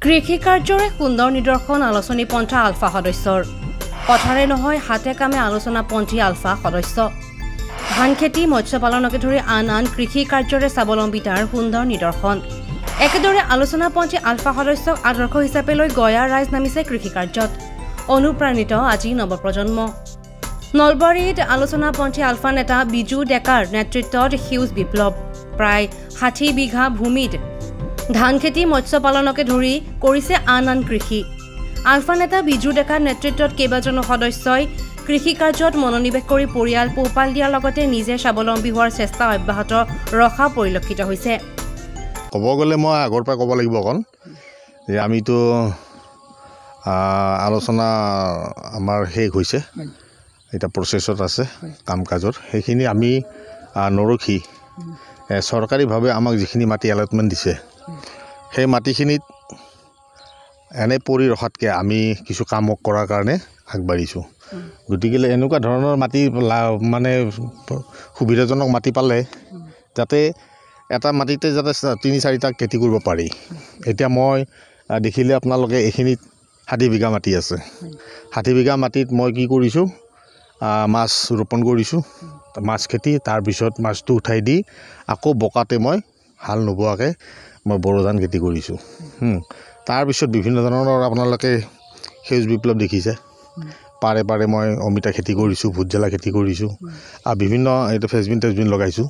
কৃষি কাৰ্যৰে সুন্দৰ নিদৰ্শন আলোচনী পন্থা আলফা সদস্যৰ কথাৰে নহয় হাতে কামে আলোচনা পন্থী আলফা সদস্য ধান খেতি মৎস্য পালনকে ধৰি আন কৃষি কাৰ্যৰে স্বাৱলম্বিতাৰ সুন্দৰ নিদৰ্শন একেদৰে আলোচনা পন্থী আলফা সদস্যক আদৰ্শ হিচাপে লৈ গয়া ৰাইজ নামিছে কৃষি কাৰ্যত অনুপ্ৰাণিত আজি নৱপ্ৰজন্ম নলবাৰীত আলোচনা পন্থী আলফা নেতা বিজু ডেকাৰ নেতৃত্বত সেউজ বিপ্লৱ প্ৰায় 60 বিঘা ভূমিত ধান খেতি মৎস্য পালনকে ধৰি কৰিছে আন কৃষি আলফা নেতা বিজু ডেকাৰ নেতৃত্বত কেইবাজনো সদস্যই কৃষি কাৰ্যত মনোনিৱেশ কৰি পৰিয়াল পোহপাল দিয়াৰ লগতে নিজে স্বাৱলম্বী হোৱাৰ চেষ্টা অব্যাহত ৰখা পৰিলক্ষিত হৈছে ক'ব গ'লে মই আগৰ পৰা ক'ব লাগিব অকণ যে আমিতো আলোচনা আমাৰ শেষ হৈছে এটা প্ৰচেছত আছে কাম কাজৰ সেইখিনি আমি নৰখি চৰকাৰীভাৱে আমাক যিখিনি মাটি এলটমেণ্ট দিছে সেই মাটিখিনিত এনে পৰি ৰখাতকৈ আমি কিছু কাম কৰাৰ কাৰণে আগবাঢ়িছোঁ গতিকে এনেকুৱা ধৰণৰ মাটি মানে সুবিধাজনক মাটি পালে যাতে এটা মাটিতে যাতে 3-4টা খেতি কৰিব পাৰি এতিয়া মই দেখিলে আপোনালোকে এইখিনিত 60 বিঘা মাটি আছে 60 বিঘা মাটিত মই কি কৰিছোঁ মাছ ৰোপণ কৰিছোঁ মাছ খেতি তাৰপিছত মাছটো উঠাই দি আকৌ বোকাতে মই হাল নোবোৱাকৈ মই বড়ো ধান খেতি কৰিছোঁ তাৰপিছত বিভিন্ন ধৰণৰ আপোনালোকে সেউজ বিপ্লৱ দেখিছে পাৰে পাৰে মই অমিতা খেতি কৰিছোঁ ভোট জ্বালা খেতি কৰিছোঁ আৰু বিভিন্ন এইটো ফেচবিন লগাইছোঁ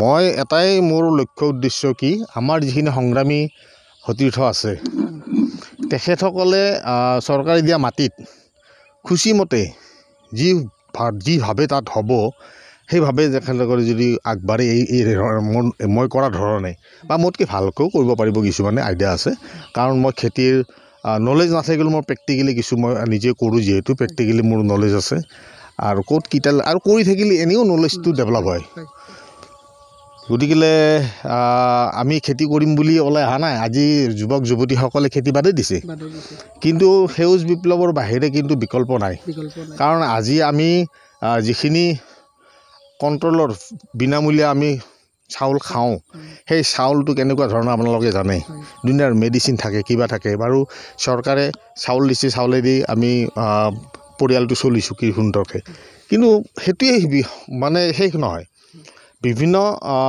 মই এটাই মোৰ লক্ষ্য উদ্দেশ্য কি আমাৰ যিখিনি সংগ্ৰামী সতীৰ্থ আছে তেখেতসকলে চৰকাৰে দিয়া মাটিত খুচিমতে যি ভাবে তাত হ'ব সেইভাৱে তেখেতসকলে যদি আগবাঢ়ি মই কৰা ধৰণে বা মোতকৈ ভালকৈও কৰিব পাৰিব কিছুমানে আইডিয়া আছে কাৰণ মই খেতিৰ নলেজ নাথাকিলেও মই প্ৰেক্টিকেলি কিছু মই নিজে কৰোঁ যিহেতু প্ৰেক্টিকেলি মোৰ নলেজ আছে আৰু ক'ত কিটা আৰু কৰি থাকিলে এনেও নলেজটো ডেভেলপ হয় গতিকে আমি খেতি কৰিম বুলি ওলাই অহা নাই আজি যুৱক যুৱতীসকলে খেতি বাদেই দিছে কিন্তু সেউজ বিপ্লৱৰ বাহিৰে কিন্তু বিকল্প নাই কাৰণ আজি আমি যিখিনি কণ্ট্ৰলৰ বিনামূলীয়া আমি চাউল খাওঁ সেই চাউলটো কেনেকুৱা ধৰণৰ আপোনালোকে জানে দুনিয়াৰ মেডিচিন থাকে কিবা থাকে বাৰু চৰকাৰে চাউল দিছে চাউলেদি আমি পৰিয়ালটো চলিছোঁ কি সুন্দৰকৈ কিন্তু সেইটোৱে মানে শেষ নহয় বিভিন্ন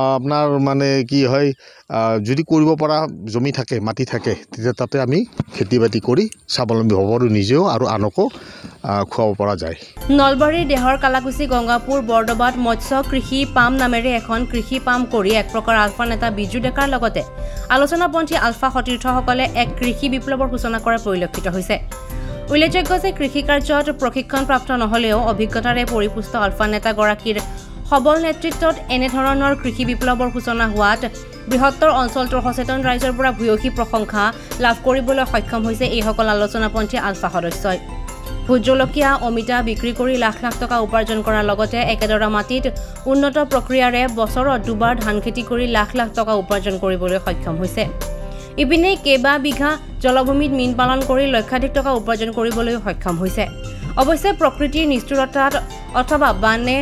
আপোনাৰ মানে কি হয় যদি কৰিব পৰা জমি থাকে মাটি থাকে তেতিয়া তাতে আমি খেতি বাতি কৰি স্বাৱলম্বী হ'ব পাৰোঁ নিজেও আৰু আনকো খুৱাব পৰা যায় নলবাৰীৰ দেহৰ কালাকুচি গংগাপুৰ বৰদবাত মৎস্য কৃষি পাম নামেৰে এখন কৃষি পাম কৰি এক প্ৰকাৰ আলফা নেতা বিজু ডেকাৰ লগতে আলোচনাপন্থী আলফা সতীৰ্থসকলে এক কৃষি বিপ্লৱৰ সূচনা কৰা পৰিলক্ষিত হৈছে উল্লেখযোগ্য যে কৃষি কাৰ্যত প্ৰশিক্ষণপ্ৰাপ্ত নহলেও অভিজ্ঞতাৰে পৰিপুষ্ট আলফা নেতাগৰাকীৰ সবল নেতৃত্বত এনেধৰণৰ কৃষি বিপ্লৱৰ সূচনা হোৱাত বৃহত্তৰ অঞ্চলটোৰ সচেতন ৰাইজৰ পৰা ভূয়সী প্ৰশংসা লাভ কৰিবলৈ সক্ষম হৈছে এইসকল আলোচনাপন্থী আলফা সদস্যই ভোট জলকীয়া অমিতা বিক্ৰী কৰি লাখ টকা উপাৰ্জন কৰাৰ লগতে একেডৰা মাটিত উন্নত প্ৰক্ৰিয়াৰে বছৰত দুবাৰ ধান খেতি কৰি লাখ টকা উপাৰ্জন কৰিবলৈ সক্ষম হৈছে ইপিনে কেইবা বিঘা জলভূমিত মীন পালন কৰি লক্ষাধিক টকা উপাৰ্জন কৰিবলৈ সক্ষম হৈছে অৱশ্যে প্ৰকৃতিৰ নিষ্ঠুৰতাত অথবা বানে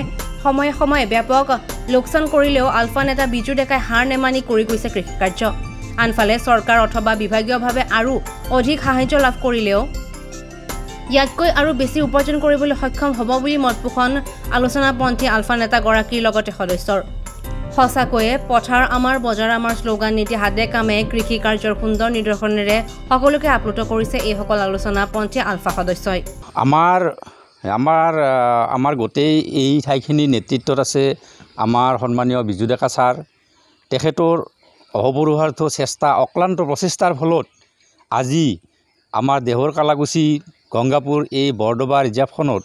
সময়ে ব্যাপক লোকচান কৰিলেও আলফা নেতা বিজু ডেকাই হাৰ নেমানি কৰি গৈছে কৃষি কাৰ্য আনফালে চৰকাৰ অথবা বিভাগীয়ভাৱে আৰু অধিক সাহায্য লাভ কৰিলেও ইয়াতকৈ আৰু বেছি উপাৰ্জন কৰিবলৈ সক্ষম হ'ব বুলি মতপোষণ আলোচনাপন্থী আলফা নেতাগৰাকীৰ লগতে সদস্যৰ সঁচাকৈয়ে পথাৰ আমাৰ বজাৰ আমাৰ শ্লোগান নীতি হাতে কামে কৃষি কাৰ্যৰ সুন্দৰ নিদৰ্শনেৰে সকলোকে আপ্লুত কৰিছে এইসকল আলোচনাপন্থী আলফা সদস্যই আমাৰ গোটেই এই ঠাইখিনি নেতৃত্বত আছে আমাৰ সন্মানীয় বিজু ডেকা ছাৰ তেখেতৰ অহোপৰুষাৰ্থ চেষ্টা অক্লান্ত প্ৰচেষ্টাৰ ফলত আজি আমাৰ দেহৰ কালাকুচি গংগাপুৰ এই বৰদবা ৰিজাৰ্ভখনত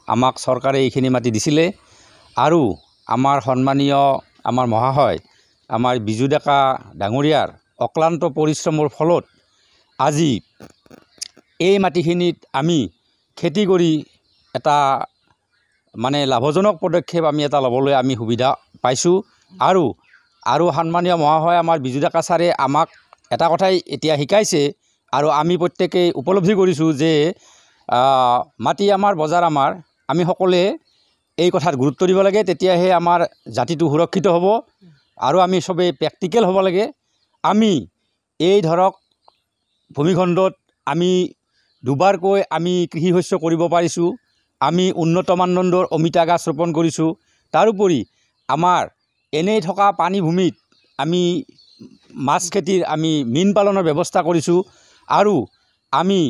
আমাক চৰকাৰে এইখিনি মাটি দিছিলে আৰু আমাৰ সন্মানীয় আমাৰ মহাশয় আমাৰ বিজু ডেকা ডাঙৰীয়াৰ অক্লান্ত পৰিশ্ৰমৰ ফলত আজি এই মাটিখিনিত আমি খেতি কৰি এটা মানে লাভজনক পদক্ষেপ আমি এটা ল'বলৈ আমি সুবিধা পাইছোঁ আৰু সন্মানীয় মহাশয় আমাৰ বিজু ডেকা ছাৰে আমাক এটা কথাই এতিয়া শিকাইছে আৰু আমি প্ৰত্যেকেই উপলব্ধি কৰিছোঁ যে মাটি আমাৰ বজাৰ আমাৰ আমি সকলোৱে এই কথাত গুৰুত্ব দিব লাগে তেতিয়াহে আমাৰ জাতিটো সুৰক্ষিত হ'ব আৰু আমি সবে প্ৰেক্টিকেল হ'ব লাগে আমি এই ধৰক ভূমিখণ্ডত আমি দুবাৰকৈ আমি কৃষি শস্য কৰিব পাৰিছোঁ। আমি উন্নত মানদণ্ডৰ অমিতা গাছ ৰোপণ কৰিছোঁ। তাৰোপৰি আমাৰ এনেই থকা পানীভূমিত আমি মাছ খেতিৰ আমি মীন পালনৰ ব্যৱস্থা কৰিছোঁ। আৰু আমি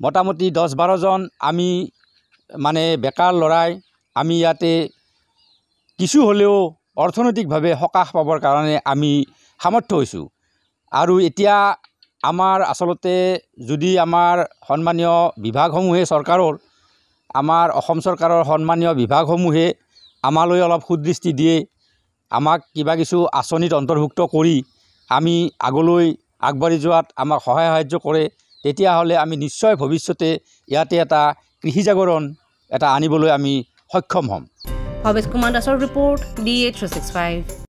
মোটামুটি 10-12জন আমি মানে বেকাৰ ল'ৰাই আমি ইয়াতে কিছু হ'লেও অৰ্থনৈতিকভাৱে সকাহ পাবৰ কাৰণে আমি সামৰ্থ্য হৈছোঁ। আৰু এতিয়া আমাৰ আচলতে যদি আমাৰ সন্মানীয় বিভাগসমূহে চৰকাৰৰ আমাৰ অসম চৰকাৰৰ সন্মানীয় বিভাগসমূহে আমালৈ অলপ সুদৃষ্টি দিয়ে, আমাক কিবা কিছু আঁচনিত অন্তৰ্ভুক্ত কৰি আমি আগলৈ আগবাঢ়ি যোৱাত আমাক সহায় সাহায্য কৰে, তেতিয়াহ'লে আমি নিশ্চয় ভৱিষ্যতে ইয়াতে এটা কৃষি জাগৰণ এটা আনিবলৈ আমি সক্ষম হ'ম। ভৱেশ কুমাৰ দাসৰ ৰিপৰ্ট DA 365।